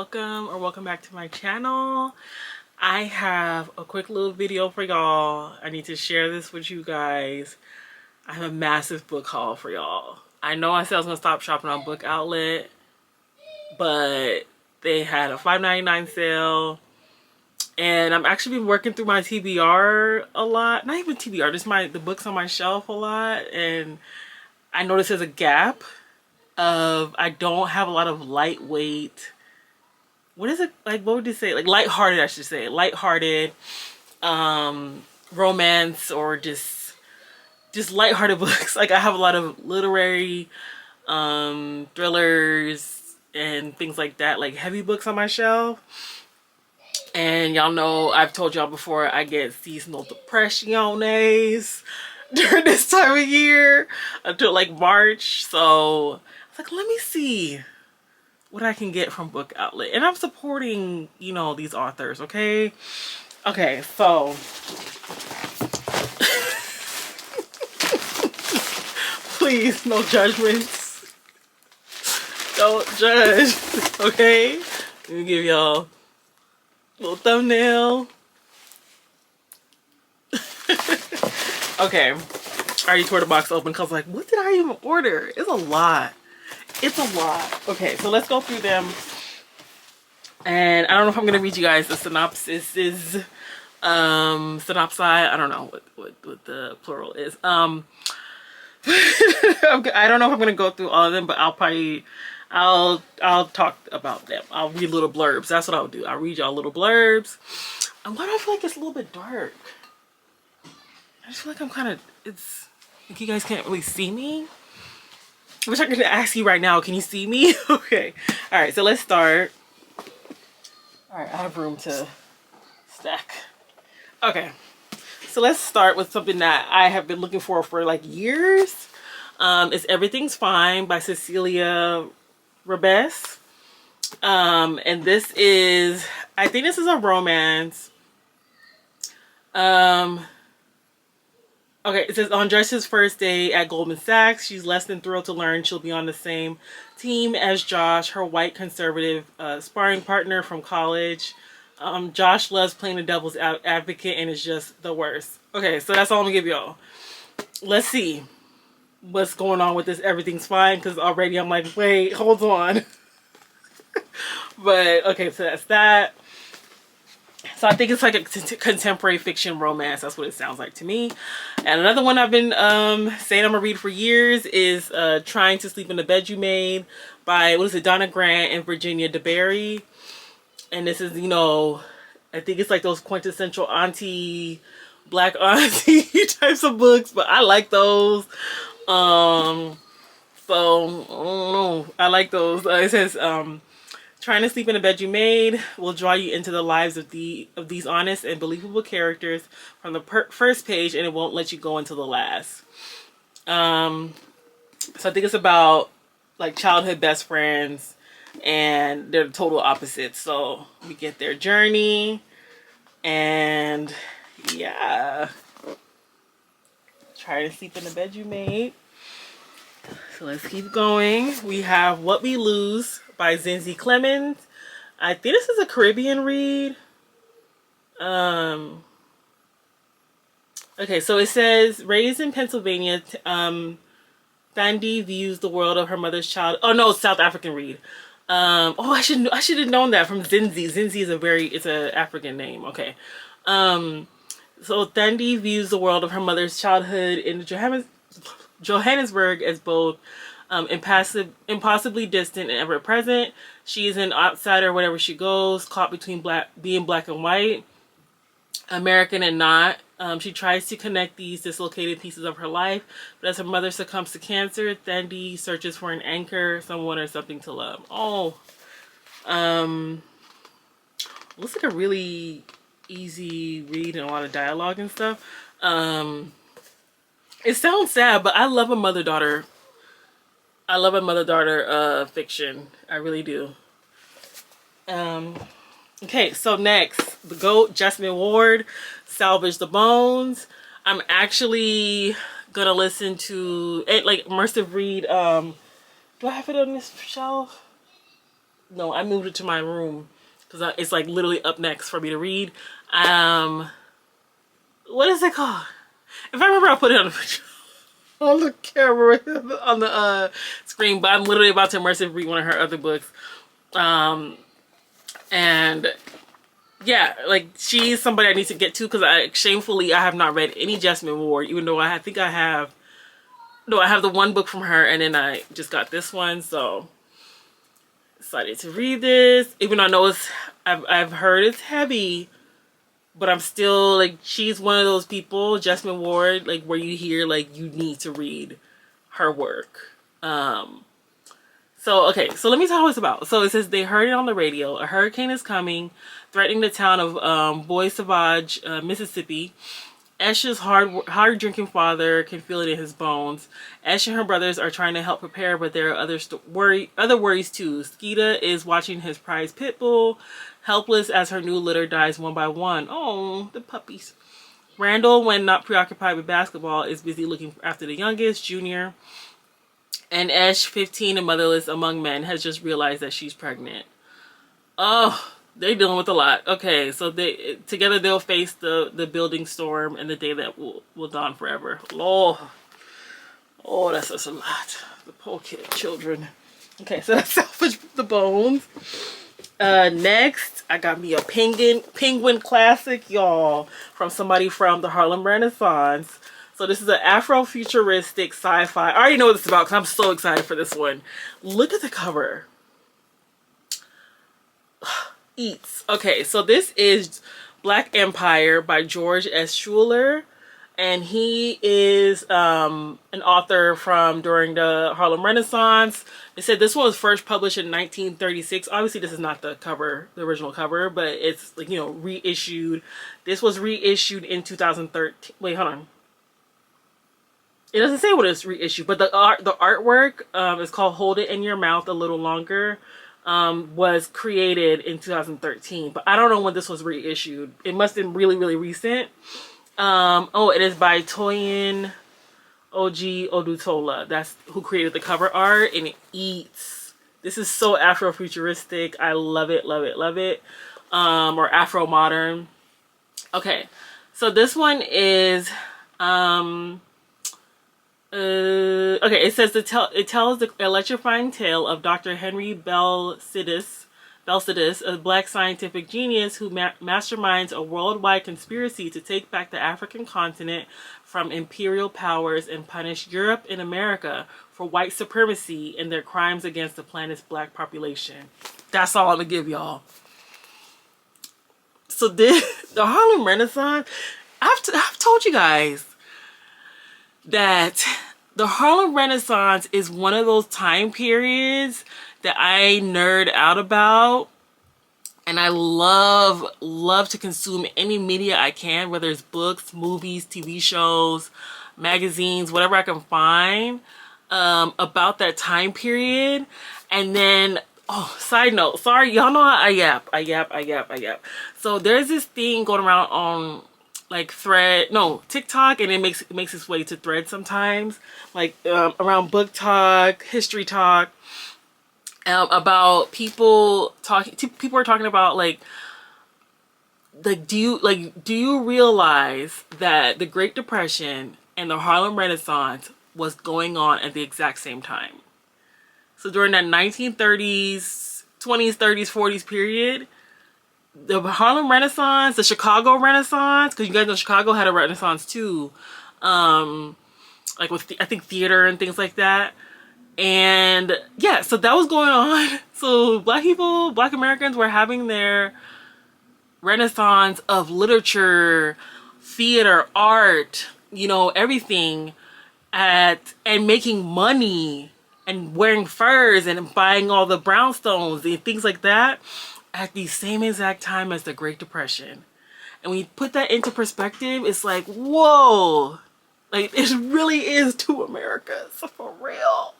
welcome back to my channel. I have a quick little video for y'all. I need to share this with you guys. I have a massive book haul for y'all. I know I said I was gonna stop shopping on Book Outlet, but they had a $5.99 sale, and I'm actually been working through my TBR a lot. Not even TBR, just the books on my shelf a lot, and I noticed there's a gap of I don't have a lot of lightweight, what is it, like, what would you say, like lighthearted, I should say, lighthearted romance, or just lighthearted books. Like, I have a lot of literary thrillers and things like that, like heavy books on my shelf. And y'all know, I've told y'all before, I get seasonal depressiones during this time of year until like March. So I was like, let me see what I can get from Book Outlet. And I'm supporting, you know, these authors, okay? Okay, so please, no judgments. Don't judge, okay? Let me give y'all a little thumbnail. Okay, I already tore the box open because, like, what did I even order? It's a lot. It's a lot. Okay, so let's go through them. And I don't know if I'm gonna read you guys the synopsis is synopsi. I don't know what the plural is. I don't know if I'm gonna go through all of them, but I'll talk about them. I'll read little blurbs. That's what I'll do. I'll read y'all little blurbs. And why do I feel like it's a little bit dark? I just feel like I'm kind of, it's like you guys can't really see me. I wish I could ask you right now, can you see me? Okay. All right, so let's start. All right, I have room to stack. Okay, so let's start with something that I have been looking for like years. It's Everything's Fine by Cecilia Rebes. And this is, I think this is a romance. Okay, it says, on Joyce's first day at Goldman Sachs, she's less than thrilled to learn she'll be on the same team as Josh, her white conservative sparring partner from college. Josh loves playing the devil's advocate and is just the worst. Okay, so that's all I'm gonna give y'all. Let's see what's going on with this Everything's Fine, because already I'm like, wait, hold on. But okay, so that's that. So I think it's like a contemporary fiction romance. That's what it sounds like to me. And another one I've been saying I'm gonna read for years is Trying to Sleep in the Bed You Made by, what is it, Donna Grant and Virginia DeBerry. And this is, you know, I think it's like those quintessential auntie, black auntie types of books, but I like those. So I don't know, I like those. It says Trying to Sleep in the Bed You Made will draw you into the lives of these honest and believable characters from the first page, and it won't let you go until the last. So I think it's about like childhood best friends, and they're the total opposites. So we get their journey, and yeah, Try to Sleep in the Bed You Made. So let's keep going. We have What We Lose by Zinzi Clemens. I think this is a Caribbean read. Okay, so it says, raised in Pennsylvania, Thandi views the world of her mother's child. Oh no, South African read. Oh, I should have known that from Zinzi. Zinzi is it's a African name. Okay. So Thandi views the world of her mother's childhood in Johannesburg as both impossibly distant and ever present. She is an outsider wherever she goes, caught between being black and white, American and not. She tries to connect these dislocated pieces of her life, but as her mother succumbs to cancer, Thandi searches for an anchor, someone, or something to love. Oh, looks like a really easy read and a lot of dialogue and stuff. It sounds sad, but I love a mother-daughter. I love a mother-daughter fiction. I really do. Okay, so next, The GOAT, Jasmine Ward, Salvage the Bones. I'm actually gonna listen to it, like immersive read. Do I have it on this shelf? no, I moved it to my room because it's like literally up next for me to read. What is it called? If I remember, I'll put it on the on the camera on the screen. But I'm literally about to immersive read one of her other books, and yeah, like she's somebody I need to get to because shamefully I have not read any Jasmine Ward, even though I think I have. No, I have the one book from her, and then I just got this one, so decided to read this. Even though I know I've heard it's heavy, but I'm still like, she's one of those people, Jasmine Ward, like where you hear like you need to read her work. So okay, so let me tell you what it's about. So it says they heard it on the radio. A hurricane is coming, threatening the town of Bois Sauvage, Mississippi. Esh's hard drinking father can feel it in his bones. Esh and her brothers are trying to help prepare, but there are other worries too. Skeeta is watching his prized pit bull, helpless as her new litter dies one by one. Oh, the puppies. Randall, when not preoccupied with basketball, is busy looking after the youngest, Junior. And Esh, 15 and motherless among men, has just realized that she's pregnant. Oh, they're dealing with a lot. Okay, so together they'll face the building storm and the day that will dawn forever. Lord. Oh, that's just a lot. The poor children. Okay, so that's Salvage the Bones. Next, I got me a penguin classic, y'all, from somebody from the Harlem Renaissance. So this is an Afrofuturistic sci-fi. I already know what it's about because I'm so excited for this one. Look at the cover. Eats. Okay, so this is Black Empire by George S. Schuler, and he is an author from during the Harlem Renaissance. They said this one was first published in 1936. Obviously, this is not the cover, the original cover, but it's like, you know, reissued. This was reissued in 2013. Wait, hold on. It doesn't say what it's reissued, but the artwork is called "Hold It in Your Mouth a Little Longer." Was created in 2013, but I don't know when this was reissued. It must have been really, really recent. Oh, it is by Toyin Oji Odutola. That's who created the cover art, and it eats. This is so Afrofuturistic. I love it, love it, love it. Or Afro modern. Okay, so this one is okay, it says it tells the electrifying tale of Dr. Henry Belsidis, a black scientific genius who masterminds a worldwide conspiracy to take back the African continent from imperial powers and punish Europe and America for white supremacy and their crimes against the planet's black population. That's all I'm gonna give y'all. So the Harlem Renaissance, I've told you guys that the Harlem Renaissance is one of those time periods that I nerd out about, and I love to consume any media I can, whether it's books, movies, TV shows, magazines, whatever I can find about that time period. And then, oh, side note, sorry, y'all know how I yap. So there's this thing going around on like TikTok, and it makes its way to Thread sometimes, like around book talk, history talk, about people are talking about like do you realize that the Great Depression and the Harlem Renaissance was going on at the exact same time? So during that 1930s, 20s, 30s, 40s period, the Harlem Renaissance, the Chicago Renaissance, because you guys know Chicago had a Renaissance too, like with I think theater and things like that. And yeah, so that was going on. So black Americans were having their Renaissance of literature, theater, art, you know, everything, and making money and wearing furs and buying all the brownstones and things like that at the same exact time as the Great Depression. And when you put that into perspective, it's like, whoa, like it really is two Americas for real.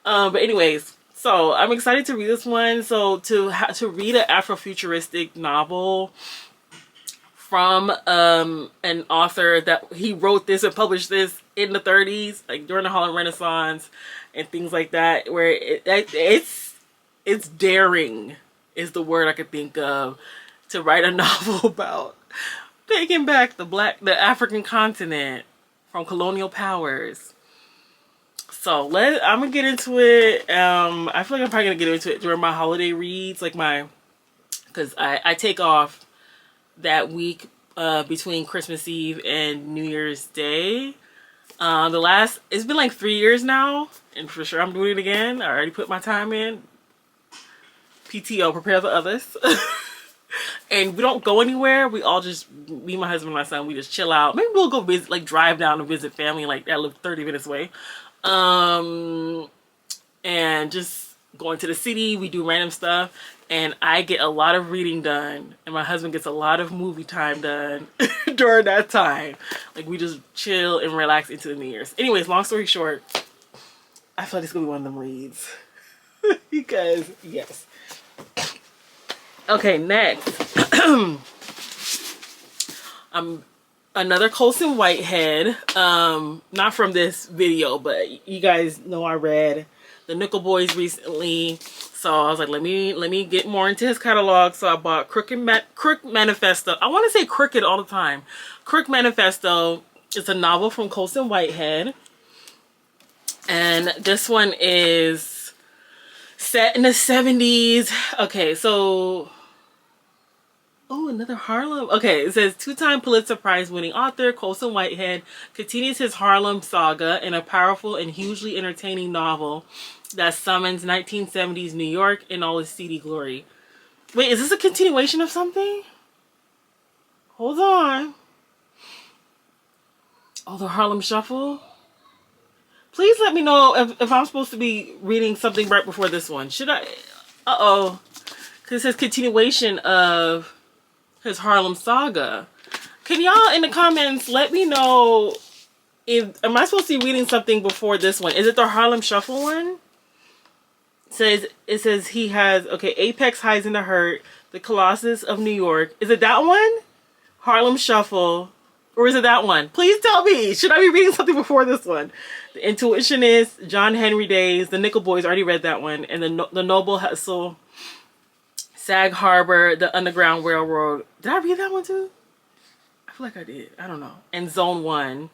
But anyways, so I'm excited to read this one. So to read an Afrofuturistic novel from an author that he wrote this and published this in the 30s, like during the Harlem Renaissance and things like that, where it's it's daring is the word I could think of to write a novel about taking back the African continent from colonial powers. So I'm gonna get into it. I feel like I'm probably gonna get into it during my holiday reads, like because I take off that week between Christmas Eve and New Year's Day. It's been like 3 years now, and for sure I'm doing it again. I already put my time in. PTO, prepare the others. And we don't go anywhere. We all just, me, my husband, and my son, we just chill out. Maybe we'll go visit, like drive down and visit family like that live 30 minutes away. And just going to the city, we do random stuff, and I get a lot of reading done, and my husband gets a lot of movie time done during that time. Like, we just chill and relax into the New Year's. Anyways, long story short, I feel like it's gonna be one of them reads. Because, yes. Okay, next. Another Colson Whitehead, not from this video, but you guys know I read the Nickel Boys recently, so I was like, let me get more into his catalog. So I bought Crook Manifesto. I want to say Crooked all the time. Crook Manifesto is a novel from Colson Whitehead, and this one is set in the 70s. Okay, so oh, another Harlem. Okay, it says two-time Pulitzer Prize winning author Colson Whitehead continues his Harlem saga in a powerful and hugely entertaining novel that summons 1970s New York in all its seedy glory. Wait, is this a continuation of something? Hold on. Oh, the Harlem Shuffle? Please let me know if I'm supposed to be reading something right before this one. Should I? Uh-oh. Because it says continuation of his Harlem saga. Can y'all in the comments let me know am I supposed to be reading something before this one? Is it the Harlem Shuffle one? It says he has, okay, Apex Highs in the Hurt, The Colossus of New York. Is it that one? Harlem Shuffle. Or is it that one? Please tell me. Should I be reading something before this one? The Intuitionist, John Henry Days, The Nickel Boys, already read that one. And the Noble Hustle, Sag Harbor, The Underground Railroad. Did I read that one too? I feel like I did. I don't know. And Zone 1.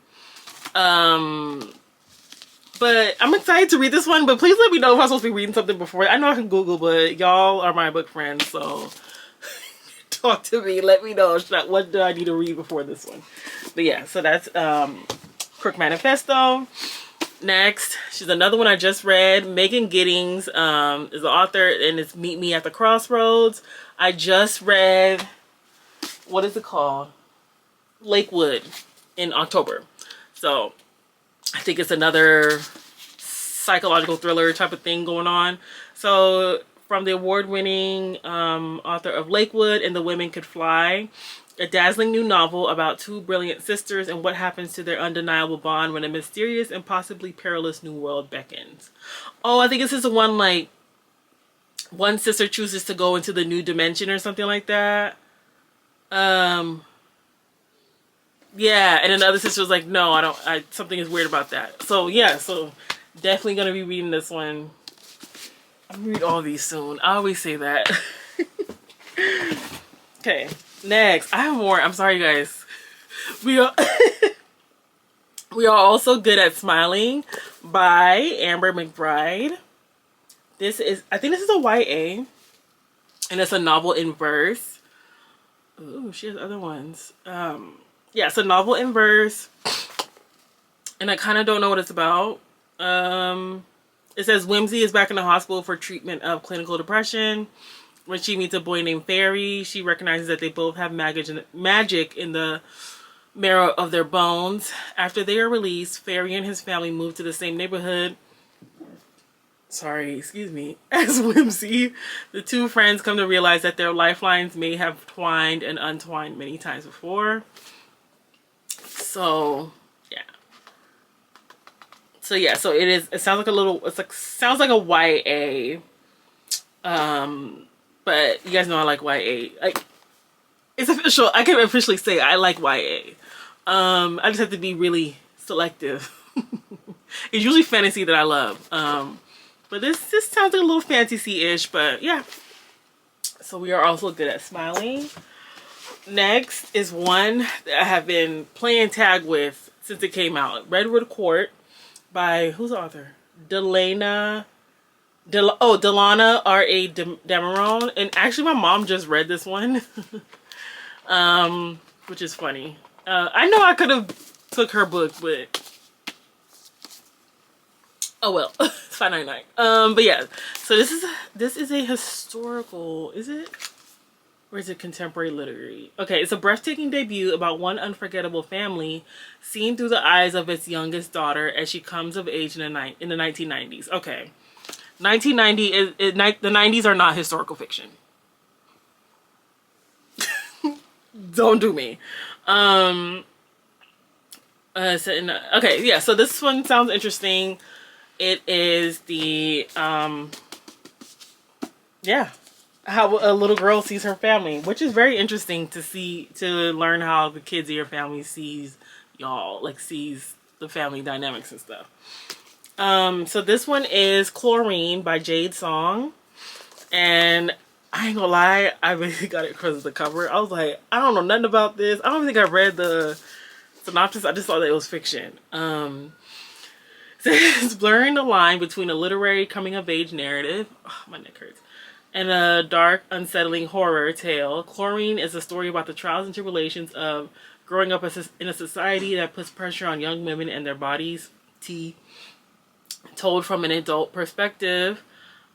But I'm excited to read this one, but please let me know if I'm supposed to be reading something before. I know I can Google, but y'all are my book friends, so talk to me. Let me know what do I need to read before this one. But yeah, so that's Crook Manifesto. Next, she's another one I just read. Megan Giddings is the author, and it's Meet Me at the Crossroads. I just read, what is it called? Lakewood in October. So I think it's another psychological thriller type of thing going on. So from the award-winning author of Lakewood and The Women Could Fly, a dazzling new novel about two brilliant sisters and what happens to their undeniable bond when a mysterious and possibly perilous new world beckons. Oh, I think this is the one, like, one sister chooses to go into the new dimension or something like that. Yeah, and then the other sister was like, no, something is weird about that. So yeah, so definitely gonna be reading this one. I'm gonna read all these soon. I always say that. Okay, next. I have more. I'm sorry, guys. We are also good at smiling by Amber McBride. I think this is a YA, and it's a novel in verse. Ooh, she has other ones. Yeah, it's a novel in verse, and I kind of don't know what it's about. It says Whimsy is back in the hospital for treatment of clinical depression. When she meets a boy named Fairy, she recognizes that they both have magic in the marrow of their bones. After they are released, Fairy and his family move to the same neighborhood. Sorry, excuse me. As Whimsy, the two friends come to realize that their lifelines may have twined and untwined many times before. So yeah. So it is. It sounds like sounds like a YA. But you guys know I like YA. Like, it's official. I can officially say I like YA. I just have to be really selective. It's usually fantasy that I love. But this sounds like a little fantasy-ish, but yeah. So we are also good at smiling. Next is one that I have been playing tag with since it came out. Redwood Court by, who's the author? Delana R.A. Dameron. And actually my mom just read this one. Which is funny. I know I could have took her book, but oh well. It's $5.99. But yeah, so this is a historical, is it? Or is it contemporary literary? Okay, it's a breathtaking debut about one unforgettable family seen through the eyes of its youngest daughter as she comes of age in the 1990s. Okay. 1990 the 90s are not historical fiction. Don't do me. Okay, yeah, so this one sounds interesting. It is the yeah, how a little girl sees her family, which is very interesting to learn how the kids in your family sees y'all, like sees the family dynamics and stuff. So this one is Chlorine by Jade Song, and I ain't gonna lie, I really got it because of the cover. I was like, I don't know nothing about this. I don't think I read the synopsis. I just thought that it was fiction. It's blurring the line between a literary coming-of-age narrative, oh, my neck hurts, and a dark, unsettling horror tale. Chlorine is a story about the trials and tribulations of growing up in a society that puts pressure on young women and their bodies. Told from an adult perspective.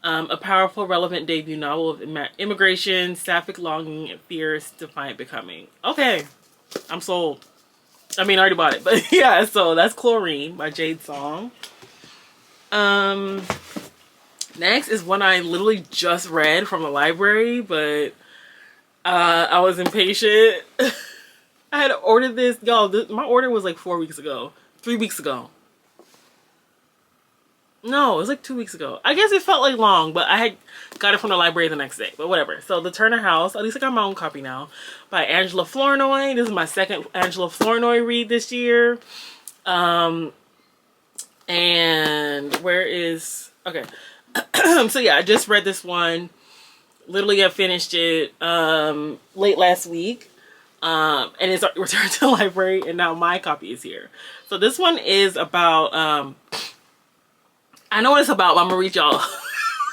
A powerful, relevant debut novel of immigration, sapphic longing, and fierce, defiant becoming. Okay, I'm sold. I mean, I already bought it, but yeah, so that's Chlorine by Jade Song. Next is one I literally just read from the library, but I was impatient. I had ordered this. Y'all, my order was like 4 weeks ago. 3 weeks ago. No, it was like 2 weeks ago. I guess it felt like long, but I had got it from the library the next day. But whatever. So The Turner House, at least I got my own copy now, by Angela Flournoy. This is my second Angela Flournoy read this year. And where is... Okay. So yeah, I just read this one. Literally I finished it late last week. And it's returned to the library, and now my copy is here. So this one is about... I know what it's about, but I'm gonna read y'all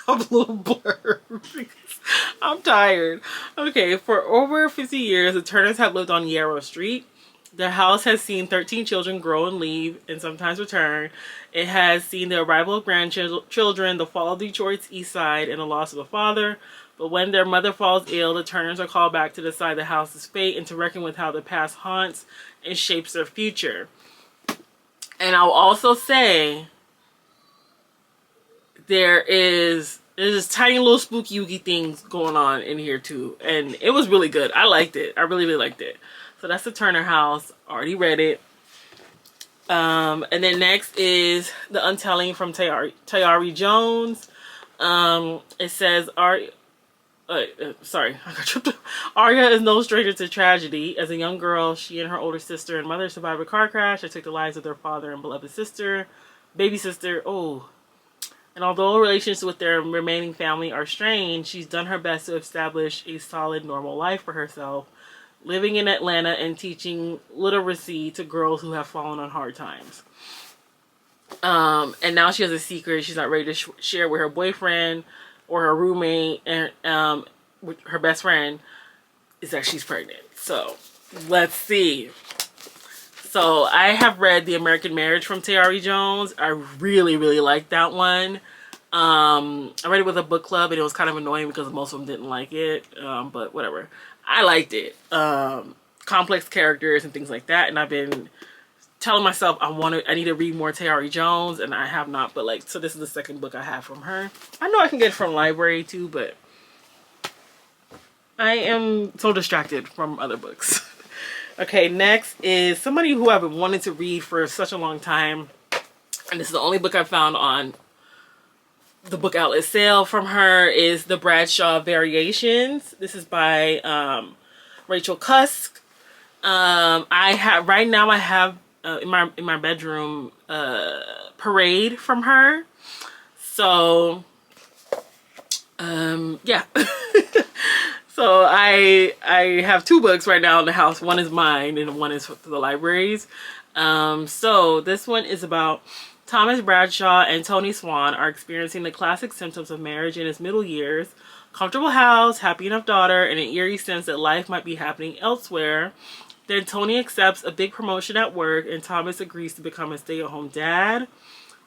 a little blurb because I'm tired. Okay, for over 50 years, the Turners have lived on Yarrow Street. Their house has seen 13 children grow and leave, and sometimes return. It has seen the arrival of grandchildren, the fall of Detroit's East Side, and the loss of a father. But when their mother falls ill, the Turners are called back to decide the house's fate and to reckon with how the past haunts and shapes their future. And I'll also say... There's this tiny little spooky oogie things going on in here too. And it was really good. I liked it. I really, really liked it. So that's The Turner House. Already read it. And then next is The Untelling from Tayari Jones. It says, sorry, I got tripped up. Arya is no stranger to tragedy. As a young girl, she and her older sister and mother survived a car crash that took the lives of their father and beloved baby sister. Oh. And although relations with their remaining family are strained, she's done her best to establish a solid, normal life for herself, living in Atlanta and teaching literacy to girls who have fallen on hard times. And now she has a secret she's not ready to share with her boyfriend or her roommate, and with her best friend, is that she's pregnant. So, let's see. So I have read The American Marriage from Tayari Jones. I really, really liked that one. I read it with a book club, and it was kind of annoying because most of them didn't like it. But whatever. I liked it. Complex characters and things like that. And I've been telling myself I need to read more Tayari Jones, and I have not. But like, so this is the second book I have from her. I know I can get it from library too, but I am so distracted from other books. Okay, next is somebody who I've been wanting to read for such a long time. And this is the only book I found on the book outlet sale from her, is The Bradshaw Variations. This is by Rachel Cusk. Right now I have in my bedroom Parade from her. So yeah. So I have 2 books right now in the house. One is mine and one is for the libraries. So this one is about Thomas Bradshaw and Tony Swan are experiencing the classic symptoms of marriage in his middle years. Comfortable house, happy enough daughter, and an eerie sense that life might be happening elsewhere. Then Tony accepts a big promotion at work and Thomas agrees to become a stay-at-home dad.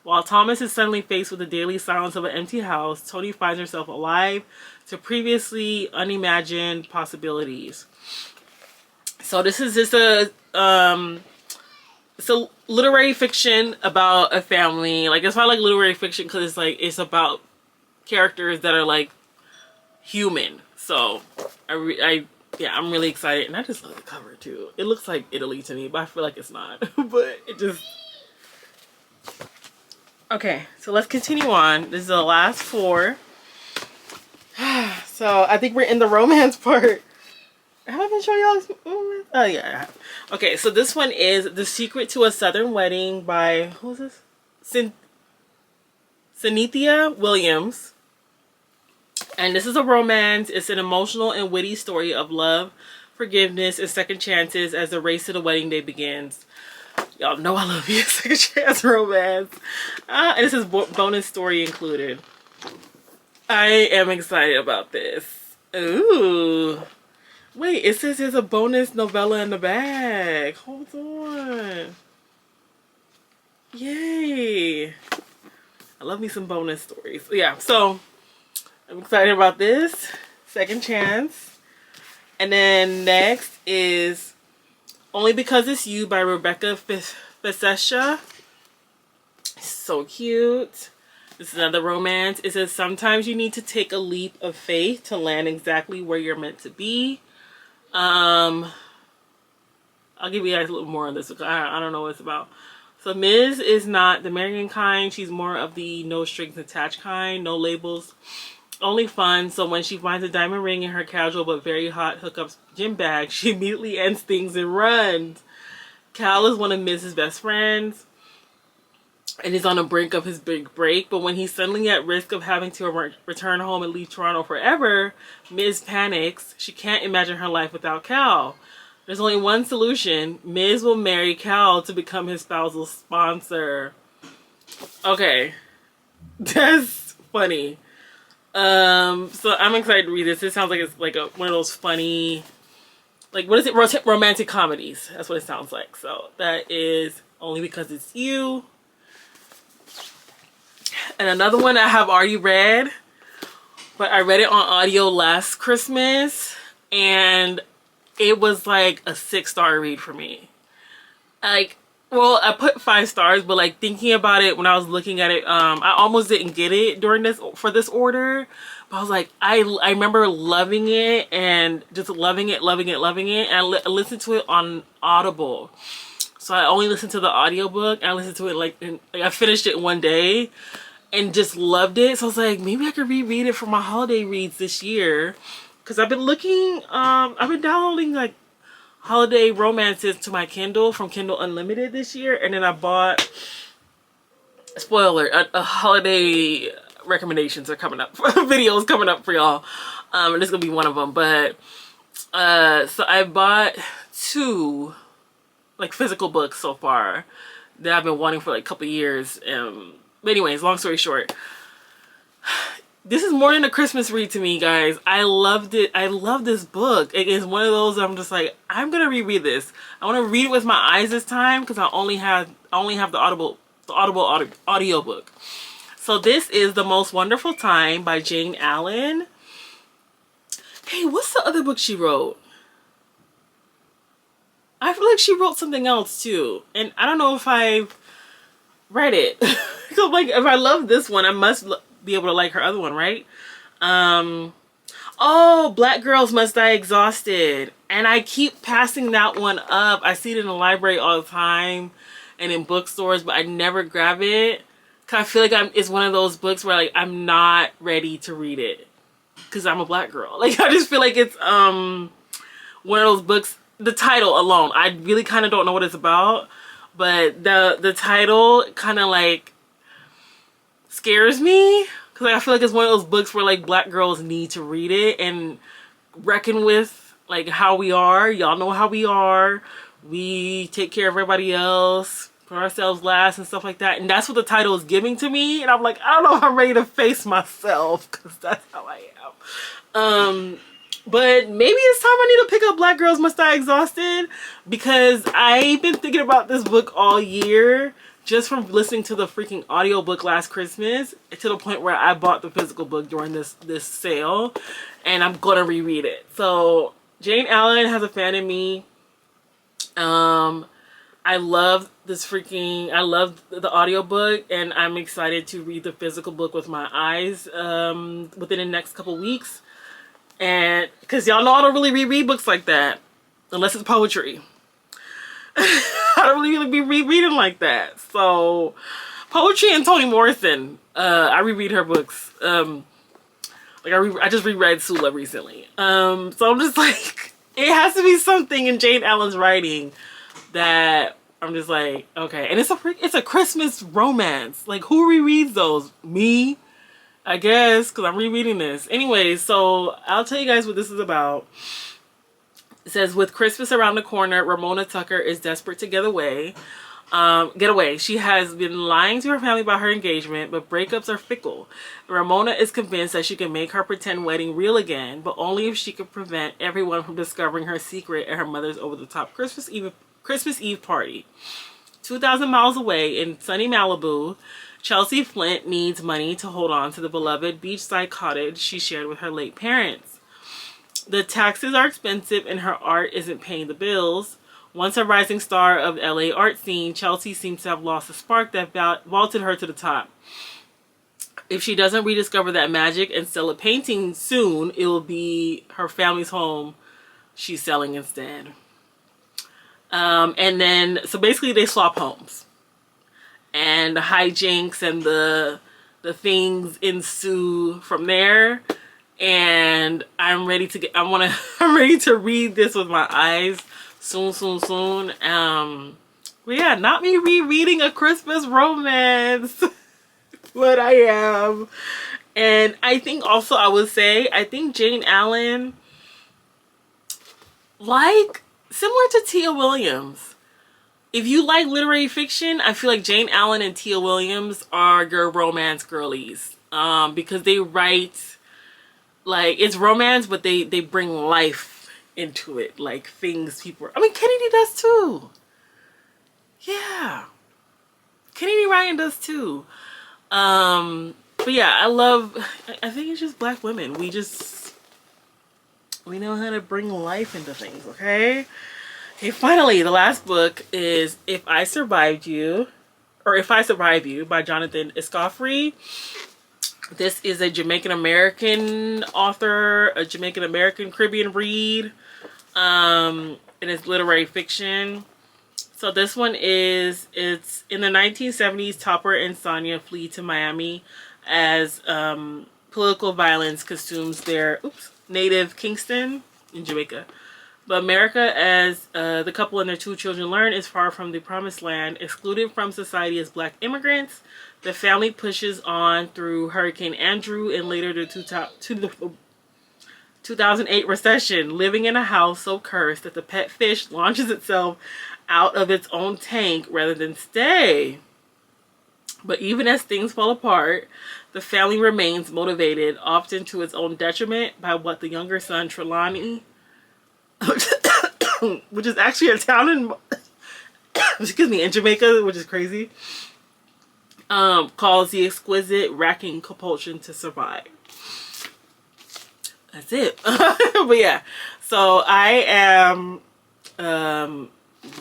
While Thomas is suddenly faced with the daily silence of an empty house, Tony finds herself alive to previously unimagined possibilities. So this is just it's a literary fiction about a family. Like, it's not like literary fiction because it's like it's about characters that are like human. So yeah, I'm really excited, and I just love the cover too. It looks like Italy to me, but I feel like it's not. But it just. Okay, so let's continue on. This is the last 4. So I think we're in the romance part. Have I been showing y'all? Oh yeah, I have. Okay, so this one is The Secret to a Southern Wedding by, who's this? Cynthia Williams. And this is a romance. It's an emotional and witty story of love, forgiveness, and second chances as the race to the wedding day begins. Y'all know I love you. Second chance romance. And this is bonus story included. I am excited about this. Ooh. Wait, it says there's a bonus novella in the bag. Hold on. Yay. I love me some bonus stories. Yeah, so I'm excited about this. Second chance. And then next is Only Because It's You by Rebecca Facesha. So cute. This is another romance. It says sometimes you need to take a leap of faith to land exactly where you're meant to be. I'll give you guys a little more on this because I don't know what it's about. So Ms. is not the marrying kind. She's more of the no strings attached kind. No labels. Only fun. So when she finds a diamond ring in her casual but very hot hookups gym bag, she immediately ends things and runs. Cal is one of Miz's best friends and is on the brink of his big break. But when he's suddenly at risk of having to return home and leave Toronto forever, Miz panics. She can't imagine her life without Cal. There's only one solution. Miz will marry Cal to become his spousal sponsor. Okay. That's funny. So I'm excited to read this. It sounds like it's like one of those funny, like, what is it? Romantic comedies. That's what it sounds like. So that is Only Because It's You. And another one I have already read, but I read it on audio last Christmas, and it was like a 6-star read for me. Like, well, I put 5 stars, but like thinking about it when I was looking at it, I almost didn't get it during this order. But I was like, I remember loving it and just loving it. And I listened to it on Audible. So I only listened to the audiobook, and I listened to it like I finished it one day and just loved it. So I was like, maybe I could reread it for my holiday reads this year. Because I've been looking, I've been downloading like holiday romances to my Kindle from Kindle Unlimited this year. And then I bought, spoiler, a holiday recommendations are coming up. Videos coming up for y'all. And this is going to be one of them. But, so I bought 2 like physical books so far that I've been wanting for like a couple years. But anyways, long story short, this is more than a Christmas read to me, guys. I loved it. I love this book. It is one of those I'm just like, I'm gonna reread this. I want to read it with my eyes this time because I only have the Audible audiobook. So this is The Most Wonderful Time by Jane Allen. Hey, what's the other book she wrote? I feel like she wrote something else too, and I don't know if I've read it. So like, if I love this one, I must be able to like her other one, right? Oh, Black Girls Must Die Exhausted. And I keep passing that one up. I see it in the library all the time and in bookstores, but I never grab it. Cause I feel like it's one of those books where like I'm not ready to read it because I'm a black girl. Like, I just feel like it's one of those books. The title alone, I really kind of don't know what it's about, but the title kind of like scares me, because I feel like it's one of those books where like black girls need to read it and reckon with like how we are. Y'all know how we are. We take care of everybody else, put ourselves last and stuff like that. And that's what the title is giving to me. And I'm like, I don't know if I'm ready to face myself, because that's how I am. But maybe it's time I need to pick up Black Girls Must Die Exhausted, because I've been thinking about this book all year, just from listening to the freaking audiobook last Christmas, to the point where I bought the physical book during this sale, and I'm gonna reread it. So Jane Allen has a fan in me. I love I love the audiobook, and I'm excited to read the physical book with my eyes within the next couple weeks. And because y'all know I don't really reread books like that unless it's poetry. I don't really be rereading like that. So poetry and Toni Morrison, I reread her books. Like I just reread Sula recently. So I'm just like, it has to be something in Jane Allen's writing that I'm just like, okay. And it's a Christmas romance. Like, who rereads those? Me, I guess, because I'm rereading this. Anyway, so I'll tell you guys what this is about. It says, with Christmas around the corner, Ramona Tucker is desperate to get away. She has been lying to her family about her engagement, but breakups are fickle. Ramona is convinced that she can make her pretend wedding real again, but only if she can prevent everyone from discovering her secret at her mother's over-the-top Christmas Eve party. 2,000 miles away in sunny Malibu, Chelsea Flint needs money to hold on to the beloved beachside cottage she shared with her late parents. The taxes are expensive and her art isn't paying the bills. Once a rising star of the LA art scene, Chelsea seems to have lost the spark that vaulted her to the top. If she doesn't rediscover that magic and sell a painting soon, it will be her family's home she's selling instead. And then, so basically they swap homes. And the hijinks and the things ensue from there. And I'm ready to I'm ready to read this with my eyes soon. But yeah, not me rereading a Christmas romance. But I am. And I think also I would say, I think Jane Allen, like, similar to Tia Williams. If you like literary fiction, I feel like Jane Allen and Tia Williams are your romance girlies. Because they write, like, it's romance, but they bring life into it. Like, things people... I mean, Kennedy does too. Yeah. Kennedy Ryan does too. But yeah, I think it's just black women. We know how to bring life into things, okay? Okay, finally, the last book is If I Survive You by Jonathan Escoffery. This is a Jamaican-American author, a Jamaican-American Caribbean read, and it's literary fiction. So this one it's in the 1970s, Topper and Sonia flee to Miami as political violence consumes their native Kingston in Jamaica. But America, as the couple and their 2 children learn, is far from the promised land. Excluded from society as black immigrants, the family pushes on through Hurricane Andrew and later the 2008 recession, living in a house so cursed that the pet fish launches itself out of its own tank rather than stay. But even as things fall apart, the family remains motivated, often to its own detriment, by what the younger son, Trelawney, which is actually a town in in Jamaica, which is crazy, calls the exquisite, racking compulsion to survive. That's it. But yeah, so I am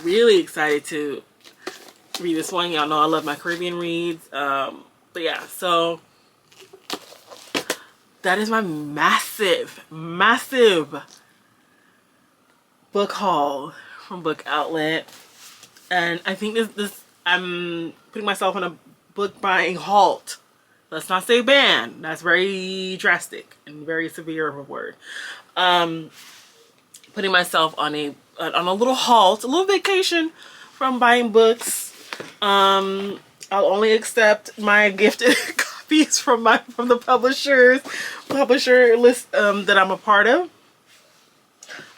really excited to read this one. Y'all know I love my Caribbean reads. But yeah, so that is my massive book haul from Book Outlet. And I think this I'm putting myself on a book buying halt. Let's not say ban. That's very drastic and very severe of a word. Putting myself on a little halt, a little vacation from buying books. I'll only accept my gifted copies fees from the publisher list that I'm a part of.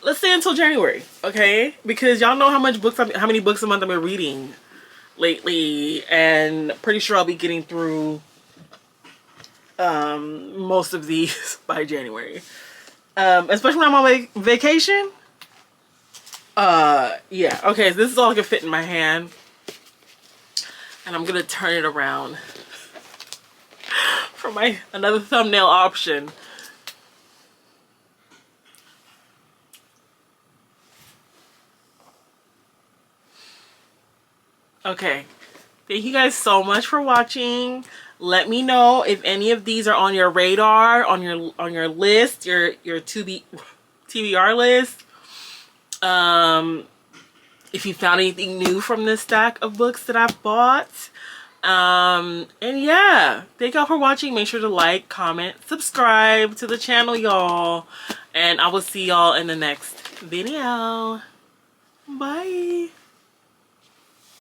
Let's stay until January, okay? Because y'all know how many books a month I've been reading lately, and pretty sure I'll be getting through most of these by January. Especially when I'm on vacation. Yeah, okay, so this is all I can fit in my hand. And I'm gonna turn it around for another thumbnail option. Okay, thank you guys so much for watching. Let me know if any of these are on your radar, on your list, your TBR list. If you found anything new from this stack of books that I've bought. And yeah, thank y'all for watching. Make sure to like, comment, subscribe to the channel, y'all. And I will see y'all in the next video. Bye.